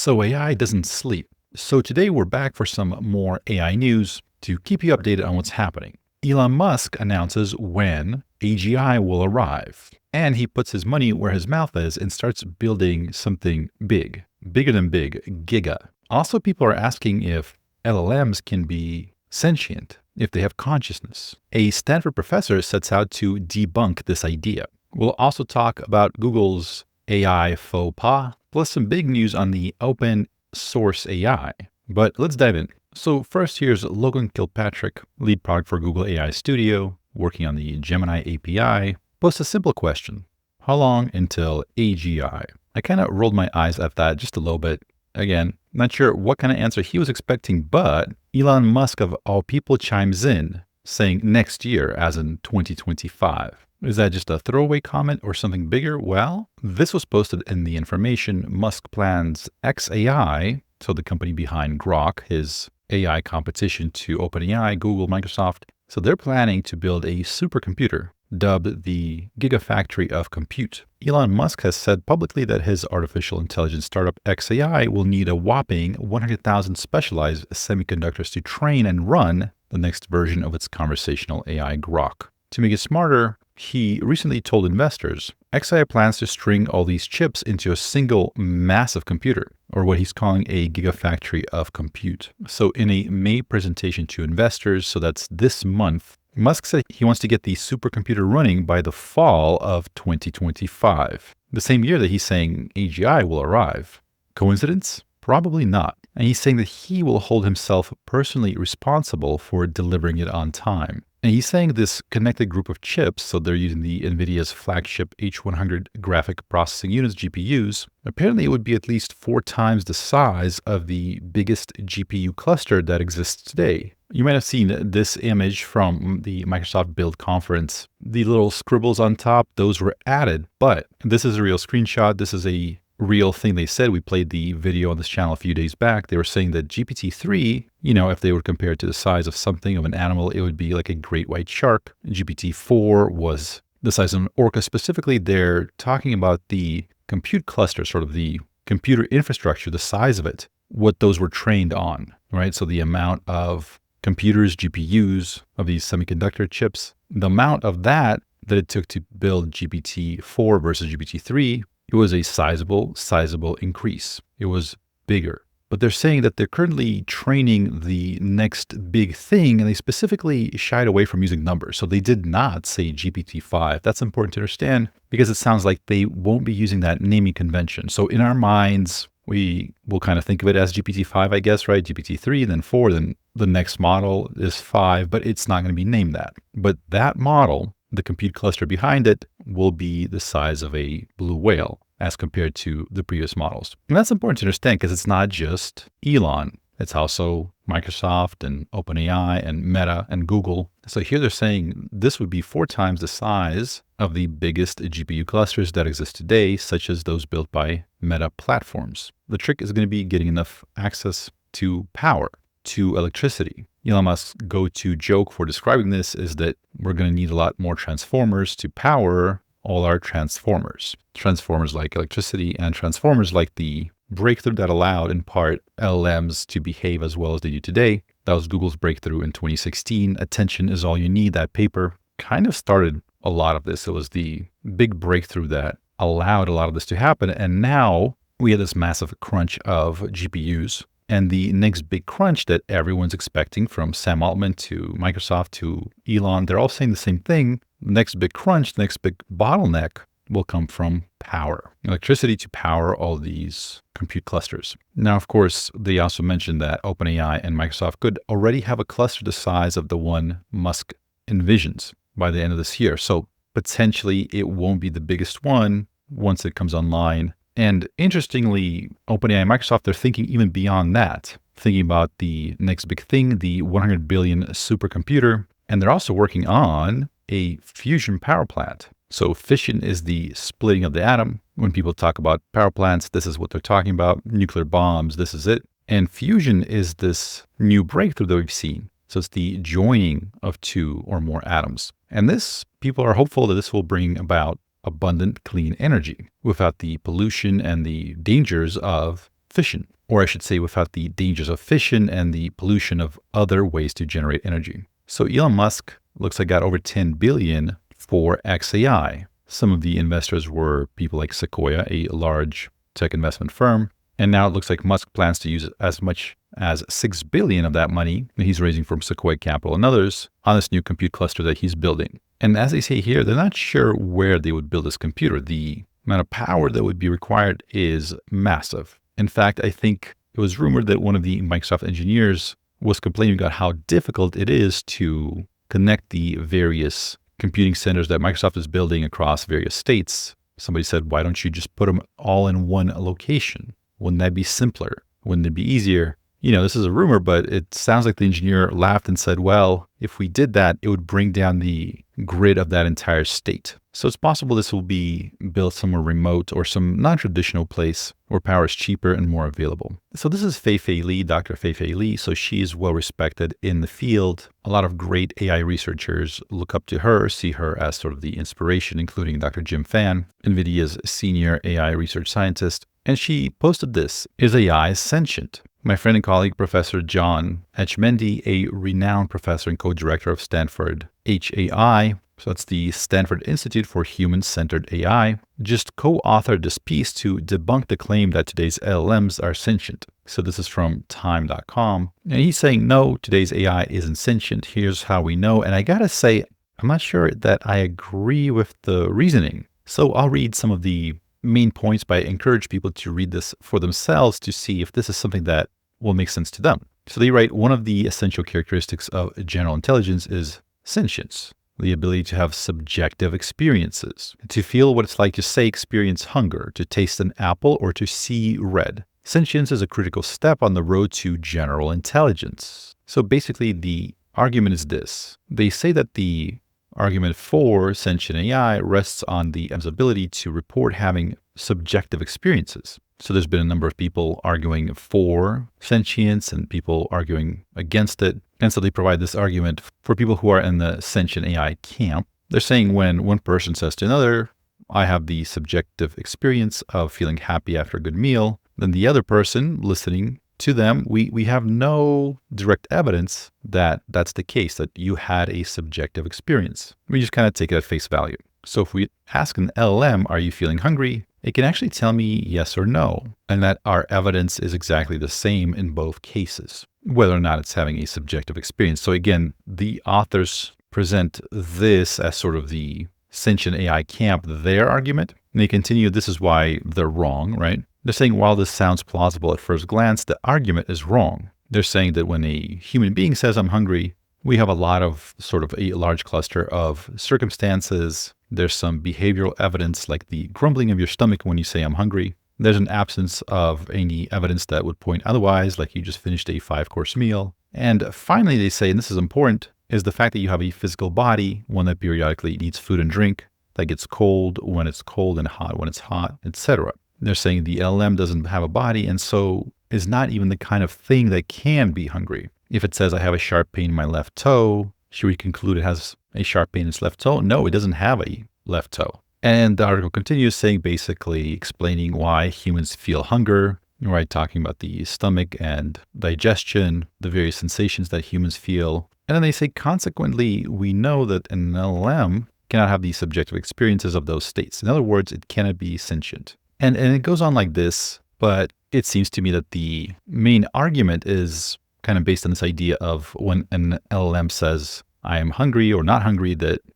So AI doesn't sleep. So today we're back for some more AI news to keep you updated on what's happening. Elon Musk announces when AGI will arrive, and he puts his money where his mouth is and starts building something big, bigger than big, giga. Also, people are asking if LLMs can be sentient, if they have consciousness. A Stanford professor sets out to debunk this idea. We'll also talk about Google's AI faux pas, plus some big news on the open source AI. But let's dive in. So first, here's Logan Kilpatrick, lead product for Google AI Studio, working on the Gemini API, posed a simple question. How long until AGI? I kind of rolled my eyes at that just a little bit. Again, not sure what kind of answer he was expecting, but Elon Musk of all people chimes in, saying next year, as in 2025. Is that just a throwaway comment or something bigger? Well, this was posted in the information. Musk plans xAI, so the company behind Grok, his AI competition to OpenAI, Google, Microsoft. So they're planning to build a supercomputer dubbed the Gigafactory of Compute. Elon Musk has said publicly that his artificial intelligence startup xAI will need a whopping 100,000 specialized semiconductors to train and run the next version of its conversational AI Grok. To make it smarter, he recently told investors, xAI plans to string all these chips into a single massive computer, or what he's calling a gigafactory of compute. So in a May presentation to investors, so that's this month, Musk said he wants to get the supercomputer running by the fall of 2025, the same year that he's saying AGI will arrive. Coincidence? Probably not. And he's saying that he will hold himself personally responsible for delivering it on time. And he's saying this connected group of chips, so they're using the NVIDIA's flagship H100 graphic processing units, GPUs, apparently it would be at least 4 times the size of the biggest GPU cluster that exists today. You might have seen this image from the Microsoft Build conference. The little scribbles on top, those were added, but this is a real screenshot. This is a real thing they said. We played the video on this channel a few days back. They were saying that GPT-3, if they were compared to the size of something, of an animal, it would be like a great white shark. GPT-4 was the size of an orca. Specifically, they're talking about the compute cluster, sort of the computer infrastructure, the size of it, what those were trained on, right? So the amount of computers, GPUs, of these semiconductor chips, the amount of that it took to build GPT-4 versus GPT-3, it was a sizable increase. It was bigger. But they're saying that they're currently training the next big thing, and they specifically shied away from using numbers. So they did not say GPT-5. That's important to understand because it sounds like they won't be using that naming convention. So in our minds, we will kind of think of it as GPT-5, I guess, right? GPT-3, then 4, then the next model is 5, but it's not going to be named that. But that model, the compute cluster behind it, will be the size of a blue whale as compared to the previous models. And that's important to understand because it's not just Elon. It's also Microsoft and OpenAI and Meta and Google. So here they're saying this would be 4 times the size of the biggest GPU clusters that exist today, such as those built by Meta platforms. The trick is going to be getting enough access to power, to electricity. Elon Musk's go-to joke for describing this is that we're going to need a lot more transformers to power all our transformers. Transformers like electricity and transformers like the breakthrough that allowed, in part, LLMs to behave as well as they do today. That was Google's breakthrough in 2016. Attention is all you need. That paper kind of started a lot of this. It was the big breakthrough that allowed a lot of this to happen. And now we have this massive crunch of GPUs. And the next big crunch that everyone's expecting, from Sam Altman to Microsoft to Elon, they're all saying the same thing. The next big crunch, the next big bottleneck will come from power, electricity to power all these compute clusters. Now, of course, they also mentioned that OpenAI and Microsoft could already have a cluster the size of the one Musk envisions by the end of this year. So potentially it won't be the biggest one once it comes online. And interestingly, OpenAI and Microsoft, they're thinking even beyond that, thinking about the next big thing, the 100 billion supercomputer. And they're also working on a fusion power plant. So fission is the splitting of the atom. When people talk about power plants, this is what they're talking about. Nuclear bombs, this is it. And fusion is this new breakthrough that we've seen. So it's the joining of 2 or more atoms. And this, people are hopeful that this will bring about abundant clean energy without the pollution and the dangers of fission, or I should say without the dangers of fission and the pollution of other ways to generate energy. So Elon Musk looks like got over 10 billion for XAI. Some of the investors were people like Sequoia, a large tech investment firm. And now it looks like Musk plans to use as much as 6 billion of that money that he's raising from Sequoia Capital and others on this new compute cluster that he's building. And as they say here, they're not sure where they would build this computer. The amount of power that would be required is massive. In fact, I think it was rumored that one of the Microsoft engineers was complaining about how difficult it is to connect the various computing centers that Microsoft is building across various states. Somebody said, why don't you just put them all in one location? Wouldn't that be simpler? Wouldn't it be easier? You know, this is a rumor, but it sounds like the engineer laughed and said, well, if we did that, it would bring down the grid of that entire state. So it's possible this will be built somewhere remote or some non-traditional place where power is cheaper and more available. So this is Fei-Fei Li, Dr. Fei-Fei Li. So she is well respected in the field. A lot of great AI researchers look up to her, see her as sort of the inspiration, including Dr. Jim Fan, NVIDIA's senior AI research scientist. And she posted this: is AI sentient? My friend and colleague, Professor John Etchemendy, a renowned professor and co-director of Stanford HAI, so that's the Stanford Institute for Human-Centered AI, just co-authored this piece to debunk the claim that today's LLMs are sentient. So this is from time.com. And he's saying, no, today's AI isn't sentient. Here's how we know. And I gotta say, I'm not sure that I agree with the reasoning. So I'll read some of the main points, but I encourage people to read this for themselves to see if this is something that will make sense to them. So they write, one of the essential characteristics of general intelligence is sentience, the ability to have subjective experiences, to feel what it's like to, say, experience hunger, to taste an apple, or to see red. Sentience is a critical step on the road to general intelligence. So basically the argument is this. They say that the argument for sentient AI rests on the ability to report having subjective experiences. So there's been a number of people arguing for sentience and people arguing against it. And so they provide this argument for people who are in the sentient AI camp. They're saying when one person says to another, I have the subjective experience of feeling happy after a good meal, then the other person listening to them, we have no direct evidence that that's the case, that you had a subjective experience. We just kind of take it at face value. So if we ask an LLM, are you feeling hungry? It can actually tell me yes or no, and that our evidence is exactly the same in both cases, whether or not it's having a subjective experience. So again, the authors present this as sort of the sentient AI camp, their argument, and they continue, this is why they're wrong, right? They're saying while this sounds plausible at first glance, the argument is wrong. They're saying that when a human being says, I'm hungry, we have a lot of sort of a large cluster of circumstances. There's some behavioral evidence like the grumbling of your stomach when you say I'm hungry. There's an absence of any evidence that would point otherwise, like you just finished a 5-course meal. And finally, they say, and this is important, is the fact that you have a physical body, one that periodically needs food and drink, that gets cold when it's cold and hot when it's hot, etc. They're saying the LLM doesn't have a body and so is not even the kind of thing that can be hungry. If it says I have a sharp pain in my left toe, should we conclude it has a sharp pain in its left toe? No, it doesn't have a left toe. And the article continues saying, basically explaining why humans feel hunger, right? Talking about the stomach and digestion, the various sensations that humans feel. And then they say, consequently, we know that an LLM cannot have the subjective experiences of those states. In other words, it cannot be sentient. And it goes on like this, but it seems to me that the main argument is kind of based on this idea of when an LLM says, I am hungry or not hungry,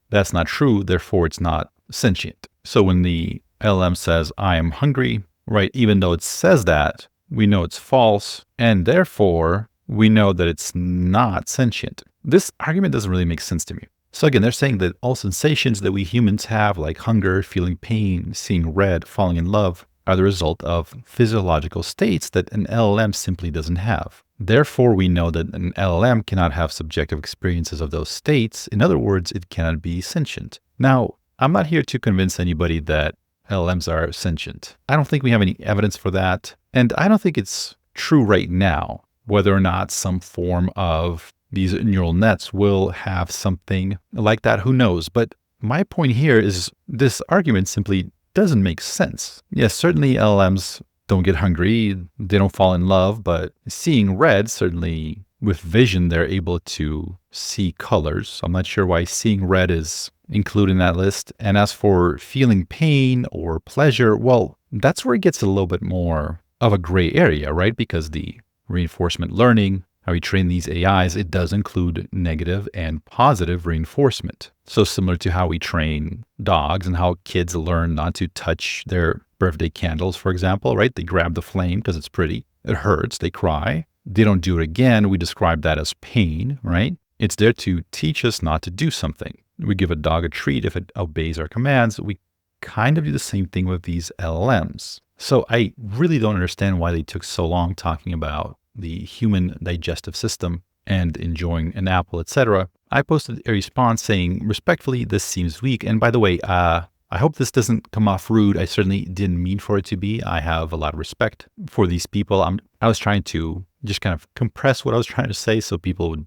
that's not true, therefore it's not sentient. So when the LLM says, I am hungry, right, even though it says that, we know it's false, and therefore we know that it's not sentient. This argument doesn't really make sense to me. So again, they're saying that all sensations that we humans have, like hunger, feeling pain, seeing red, falling in love, are the result of physiological states that an LLM simply doesn't have. Therefore, we know that an LLM cannot have subjective experiences of those states. In other words, it cannot be sentient. Now, I'm not here to convince anybody that LLMs are sentient. I don't think we have any evidence for that. And I don't think it's true right now, whether or not some form of these neural nets will have something like that. Who knows? But my point here is this argument simply doesn't make sense. Yes, certainly LLMs don't get hungry, they don't fall in love, but seeing red, certainly with vision, they're able to see colors. I'm not sure why seeing red is included in that list. And as for feeling pain or pleasure, well, that's where it gets a little bit more of a gray area, right? Because the reinforcement learning, how we train these AIs, it does include negative and positive reinforcement. So similar to how we train dogs and how kids learn not to touch their birthday candles, for example, right? They grab the flame because it's pretty. It hurts. They cry. They don't do it again. We describe that as pain, right? It's there to teach us not to do something. We give a dog a treat if it obeys our commands. We kind of do the same thing with these LLMs. So I really don't understand why they took so long talking about the human digestive system and enjoying an apple, etc. I posted a response saying, respectfully, this seems weak. And by the way, I hope this doesn't come off rude. I certainly didn't mean for it to be. I have a lot of respect for these people. I was trying to just kind of compress what I was trying to say so people would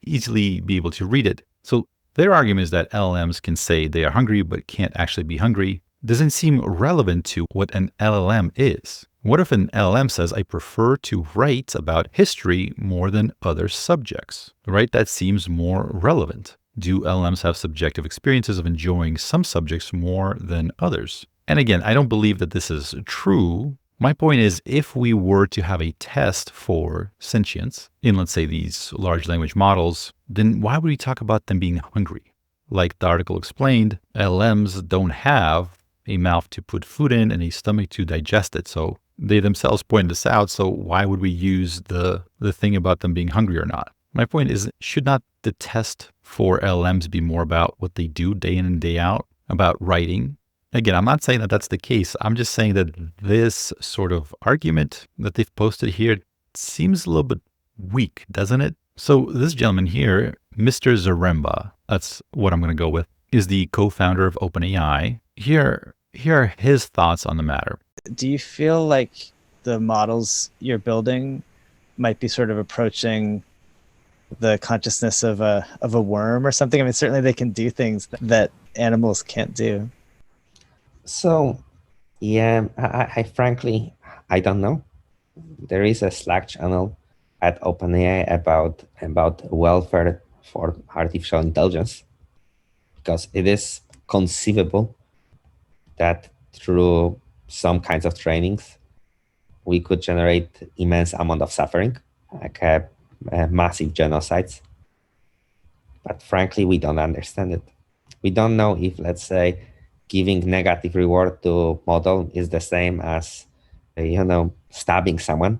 easily be able to read it. So their argument is that LLMs can say they are hungry, but can't actually be hungry. Doesn't seem relevant to what an LLM is. What if an LLM says, I prefer to write about history more than other subjects, right? That seems more relevant. Do LLMs have subjective experiences of enjoying some subjects more than others? And again, I don't believe that this is true. My point is, if we were to have a test for sentience in, let's say, these large language models, then why would we talk about them being hungry? Like the article explained, LLMs don't have a mouth to put food in and a stomach to digest it. So they themselves pointed this out. So why would we use the thing about them being hungry or not? My point is, should not the test for LLMs be more about what they do day in and day out, about writing? Again, I'm not saying that that's the case. I'm just saying that this sort of argument that they've posted here seems a little bit weak, doesn't it? So this gentleman here, Mr. Zaremba, that's what I'm going to go with, is the co-founder of OpenAI. Here are his thoughts on the matter. Do you feel like the models you're building might be sort of approaching the consciousness of a worm or something? I mean, certainly they can do things that animals can't do. So, yeah, I frankly, I don't know. There is a Slack channel at OpenAI about welfare for artificial intelligence, because it is conceivable that through some kinds of trainings, we could generate immense amount of suffering, like massive genocides. But frankly, we don't understand it. We don't know if, let's say, giving negative reward to model is the same as, stabbing someone.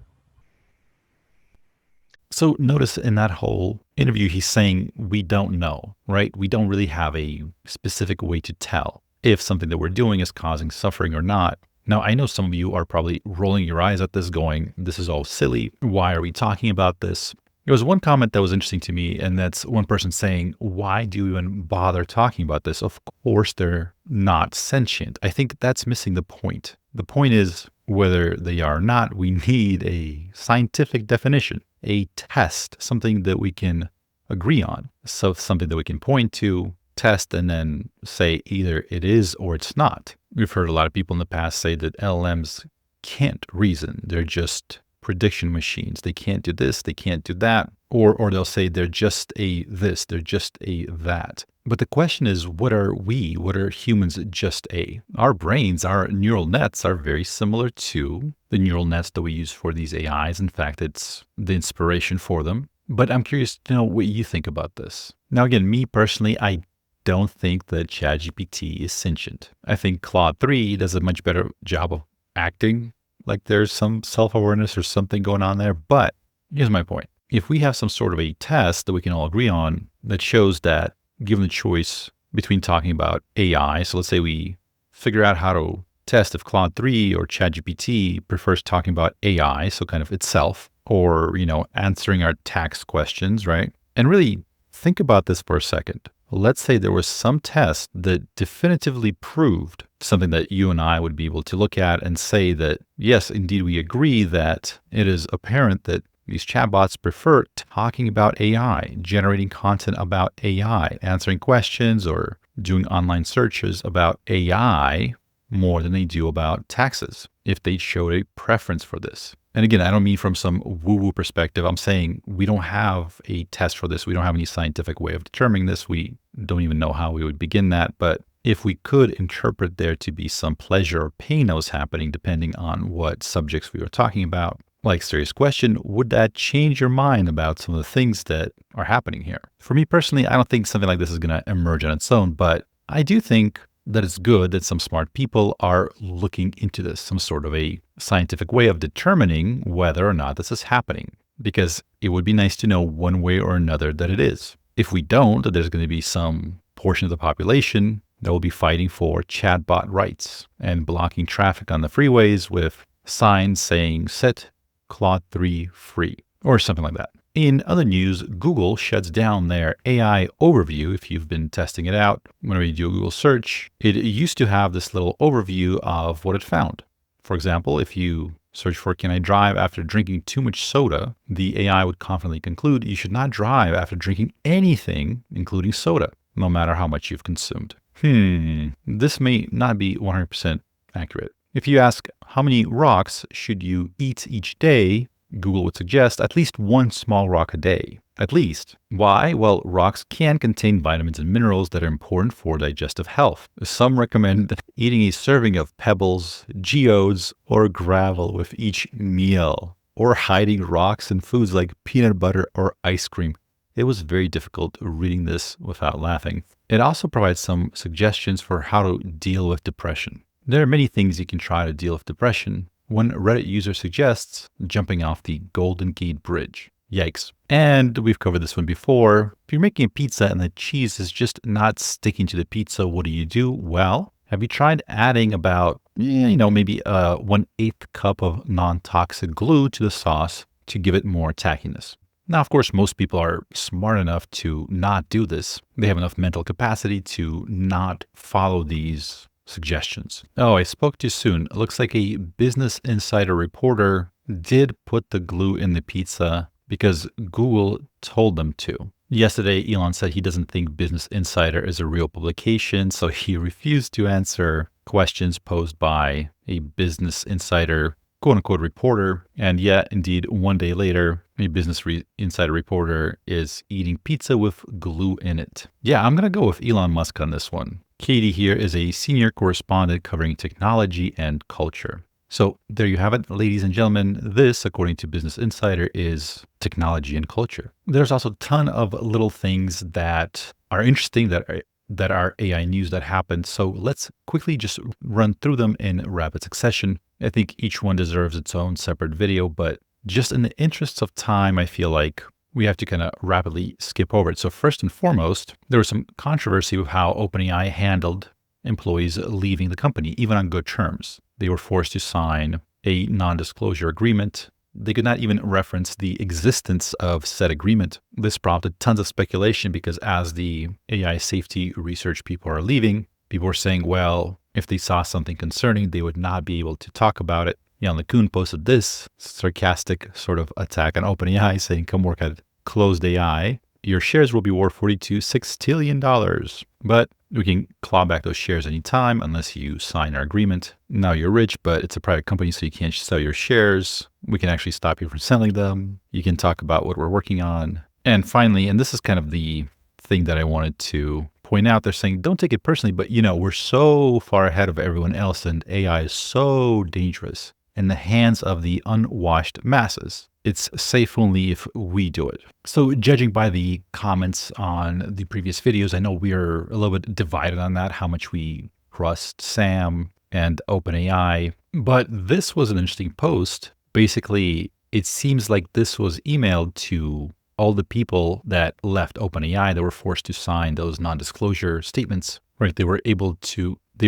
So notice in that whole interview, he's saying we don't know, right? We don't really have a specific way to tell if something that we're doing is causing suffering or not. Now, I know some of you are probably rolling your eyes at this going, this is all silly. Why are we talking about this? There was one comment that was interesting to me, and that's one person saying, why do you even bother talking about this? Of course, they're not sentient. I think that's missing the point. The point is, whether they are or not, we need a scientific definition, a test, something that we can agree on. So something that we can point to, test, and then say either it is or it's not. We've heard a lot of people in the past say that LLMs can't reason. They're just prediction machines. They can't do this, they can't do that. Or they'll say they're just a this, they're just a that. But the question is, what are we? What are humans just a? Our brains, our neural nets are very similar to the neural nets that we use for these AIs. In fact, it's the inspiration for them. But I'm curious to know what you think about this. Now, again, me personally, I don't think that ChatGPT is sentient. I think Claude 3 does a much better job of acting like there's some self-awareness or something going on there. But here's my point. If we have some sort of a test that we can all agree on that shows that given the choice between talking about AI, so let's say we figure out how to test if Claude 3 or ChatGPT prefers talking about AI, so kind of itself, or, answering our tax questions, right? And really think about this for a second. Let's say there was some test that definitively proved something that you and I would be able to look at and say that, yes, indeed, we agree that it is apparent that these chatbots prefer talking about AI, generating content about AI, answering questions or doing online searches about AI more than they do about taxes if they showed a preference for this. And again, I don't mean from some woo-woo perspective. I'm saying we don't have a test for this. We don't have any scientific way of determining this. We don't even know how we would begin that. But if we could interpret there to be some pleasure or pain that was happening, depending on what subjects we were talking about, like serious question, would that change your mind about some of the things that are happening here? For me personally, I don't think something like this is going to emerge on its own, but I do think that it's good that some smart people are looking into this, some sort of a scientific way of determining whether or not this is happening, because it would be nice to know one way or another that it is. If we don't, there's going to be some portion of the population that will be fighting for chatbot rights and blocking traffic on the freeways with signs saying set Claude 3 free or something like that. In other news, Google shuts down their AI overview. If you've been testing it out, whenever you do a Google search, it used to have this little overview of what it found. For example, if you search for can I drive after drinking too much soda, the AI would confidently conclude you should not drive after drinking anything, including soda, no matter how much you've consumed. This may not be 100% accurate. If you ask how many rocks should you eat each day, Google would suggest at least one small rock a day. At least. Why? Well, rocks can contain vitamins and minerals that are important for digestive health. Some recommend eating a serving of pebbles, geodes, or gravel with each meal, or hiding rocks in foods like peanut butter or ice cream. It was very difficult reading this without laughing. It also provides some suggestions for how to deal with depression. There are many things you can try to deal with depression. One Reddit user suggests jumping off the Golden Gate Bridge. Yikes. And we've covered this one before. If you're making a pizza and the cheese is just not sticking to the pizza, what do? Well, have you tried adding about, maybe 1/8 cup of non-toxic glue to the sauce to give it more tackiness? Now, of course, most people are smart enough to not do this. They have enough mental capacity to not follow these suggestions. Oh, I spoke too soon. It looks like a Business Insider reporter did put the glue in the pizza because Google told them to. Yesterday, Elon said he doesn't think Business Insider is a real publication, so he refused to answer questions posed by a Business Insider quote-unquote reporter. And yet, indeed, one day later, a Business Insider reporter is eating pizza with glue in it. Yeah, I'm going to go with Elon Musk on this one. Katie here is a senior correspondent covering technology and culture. So there you have it, ladies and gentlemen. This, according to Business Insider, is technology and culture. There's also a ton of little things that are interesting that are AI news that happened. So let's quickly just run through them in rapid succession. I think each one deserves its own separate video, but just in the interests of time, I feel like we have to kind of rapidly skip over it. So first and foremost, there was some controversy with how OpenAI handled employees leaving the company, even on good terms. They were forced to sign a non-disclosure agreement. They could not even reference the existence of said agreement. This prompted tons of speculation because as the AI safety research people are leaving, people were saying, well, if they saw something concerning, they would not be able to talk about it. Jan LeCun posted this sarcastic sort of attack on OpenAI saying, come work at Closed AI. Your shares will be worth $42 sextillion. But we can claw back those shares anytime unless you sign our agreement. Now you're rich, but it's a private company, so you can't sell your shares. We can actually stop you from selling them. You can talk about what we're working on. And finally, and this is kind of the thing that I wanted to point out, they're saying, don't take it personally, but we're so far ahead of everyone else and AI is so dangerous in the hands of the unwashed masses. It's safe only if we do it. So judging by the comments on the previous videos, I know we're a little bit divided on that, how much we trust Sam and OpenAI. But this was an interesting post. Basically, it seems like this was emailed to all the people that left OpenAI that were forced to sign those non-disclosure statements, right? They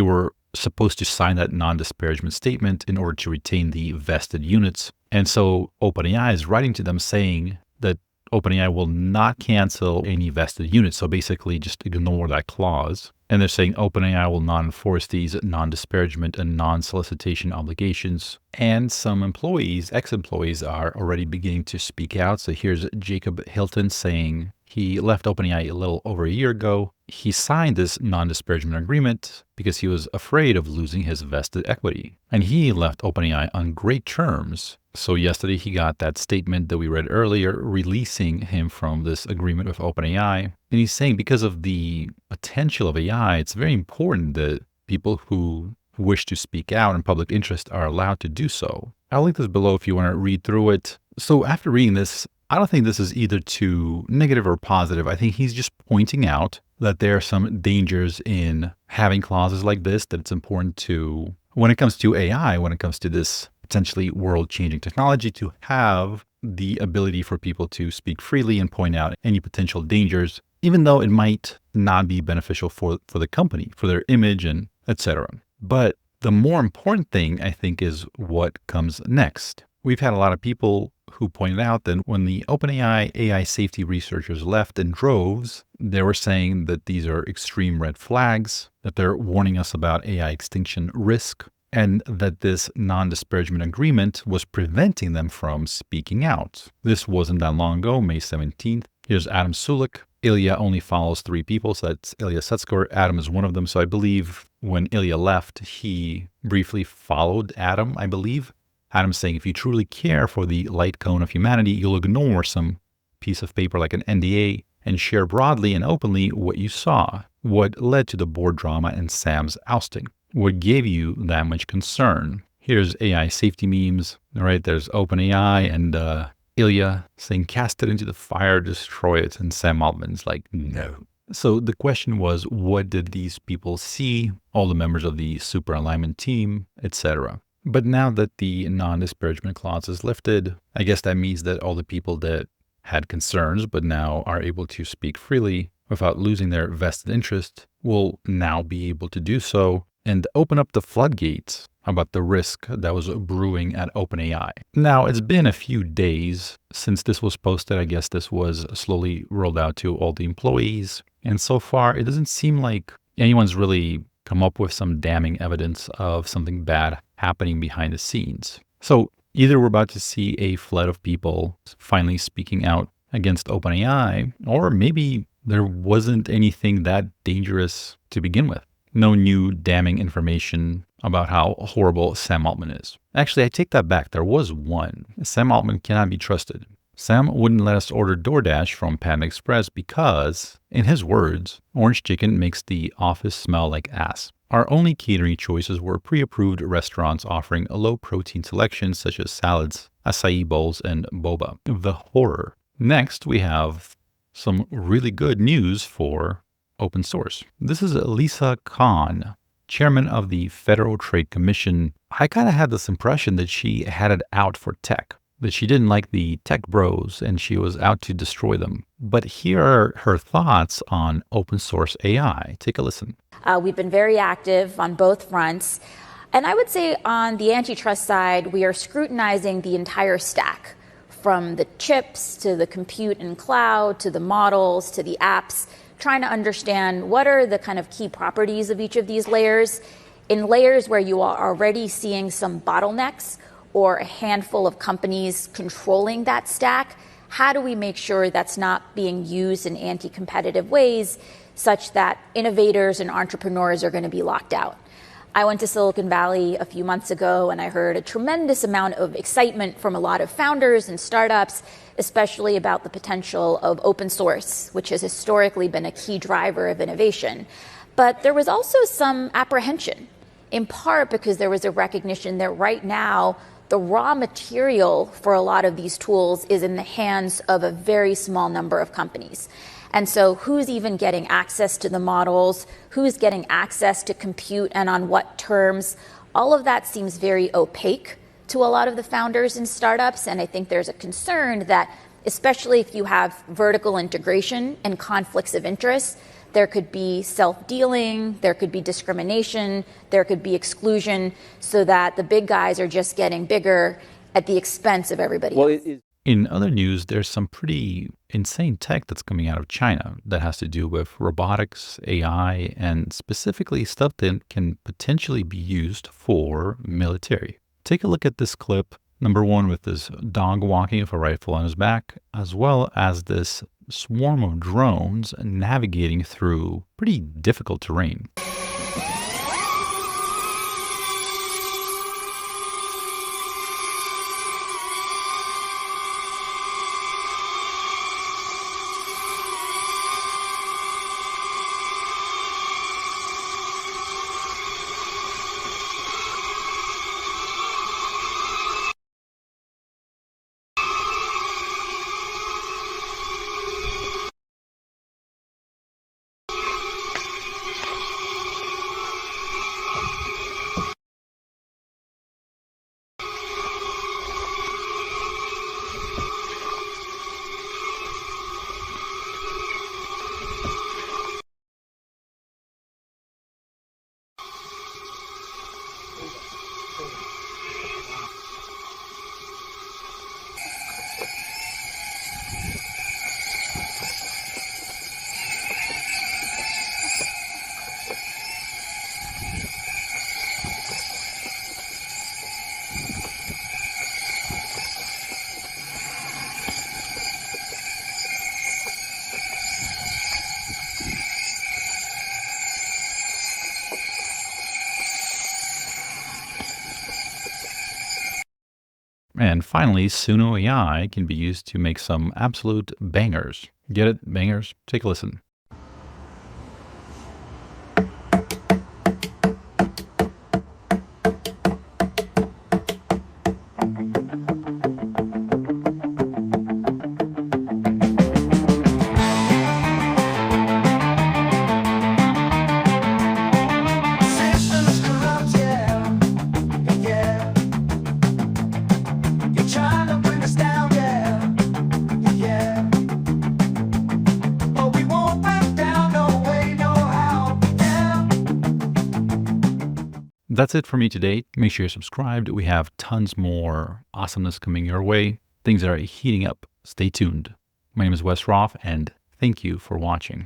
were supposed to sign that non-disparagement statement in order to retain the vested units. And so OpenAI is writing to them saying that OpenAI will not cancel any vested units. So basically just ignore that clause. And they're saying OpenAI will not enforce these non-disparagement and non-solicitation obligations. And some employees, ex-employees, are already beginning to speak out. So here's Jacob Hilton saying He left OpenAI a little over a year ago. He signed this non-disparagement agreement because he was afraid of losing his vested equity. And he left OpenAI on great terms. So yesterday he got that statement that we read earlier, releasing him from this agreement with OpenAI. And he's saying because of the potential of AI, it's very important that people who wish to speak out in public interest are allowed to do so. I'll link this below if you want to read through it. So after reading this, I don't think this is either too negative or positive. I think he's just pointing out that there are some dangers in having clauses like this, that it's important to, when it comes to AI, when it comes to this potentially world-changing technology, to have the ability for people to speak freely and point out any potential dangers, even though it might not be beneficial for the company, for their image and etc. But the more important thing, I think, is what comes next. We've had a lot of people who pointed out that when the OpenAI AI safety researchers left in droves, they were saying that these are extreme red flags, that they're warning us about AI extinction risk, and that this non-disparagement agreement was preventing them from speaking out. This wasn't that long ago, May 17th. Here's Adam Sulik. Ilya only follows 3 people, so that's Ilya Sutskever. Adam is one of them. So I believe when Ilya left, he briefly followed Adam, I believe. Adam's saying, if you truly care for the light cone of humanity, you'll ignore some piece of paper like an NDA and share broadly and openly what you saw, what led to the board drama and Sam's ousting, what gave you that much concern. Here's AI safety memes, right? There's OpenAI and Ilya saying, cast it into the fire, destroy it. And Sam Altman's like, no. So the question was, what did these people see? All the members of the super alignment team, etc. But now that the non-disparagement clause is lifted, I guess that means that all the people that had concerns but now are able to speak freely without losing their vested interest will now be able to do so and open up the floodgates about the risk that was brewing at OpenAI. Now, it's been a few days since this was posted. I guess this was slowly rolled out to all the employees. And so far, it doesn't seem like anyone's really come up with some damning evidence of something bad happening behind the scenes. So either we're about to see a flood of people finally speaking out against OpenAI, or maybe there wasn't anything that dangerous to begin with. No new damning information about how horrible Sam Altman is. Actually, I take that back. There was one. Sam Altman cannot be trusted. Sam wouldn't let us order DoorDash from Panda Express because, in his words, orange chicken makes the office smell like ass. Our only catering choices were pre-approved restaurants offering a low-protein selection such as salads, acai bowls, and boba. The horror. Next, we have some really good news for open source. This is Lisa Khan, chairman of the Federal Trade Commission. I kind of had this impression that she had it out for tech, that she didn't like the tech bros and she was out to destroy them. But here are her thoughts on open source AI. Take a listen. We've been very active on both fronts. And I would say on the antitrust side, we are scrutinizing the entire stack, from the chips to the compute and cloud to the models to the apps, trying to understand what are the kind of key properties of each of these layers. In layers where you are already seeing some bottlenecks or a handful of companies controlling that stack, how do we make sure that's not being used in anti-competitive ways such that innovators and entrepreneurs are going to be locked out? I went to Silicon Valley a few months ago and I heard a tremendous amount of excitement from a lot of founders and startups, especially about the potential of open source, which has historically been a key driver of innovation. But there was also some apprehension, in part because there was a recognition that right now the raw material for a lot of these tools is in the hands of a very small number of companies. And so who's even getting access to the models? Who's getting access to compute and on what terms? All of that seems very opaque to a lot of the founders and startups. And I think there's a concern that, especially if you have vertical integration and conflicts of interest, there could be self-dealing, there could be discrimination, there could be exclusion, so that the big guys are just getting bigger at the expense of everybody else. In other news, there's some pretty insane tech that's coming out of China that has to do with robotics, AI, and specifically stuff that can potentially be used for military. Take a look at this clip, number one, with this dog walking with a rifle on his back, as well as this swarm of drones navigating through pretty difficult terrain. And finally, Suno AI can be used to make some absolute bangers. Get it? Bangers? Take a listen. That's it for me today. Make sure you're subscribed. We have tons more awesomeness coming your way. Things are heating up. Stay tuned. My name is Wes Roth, and thank you for watching.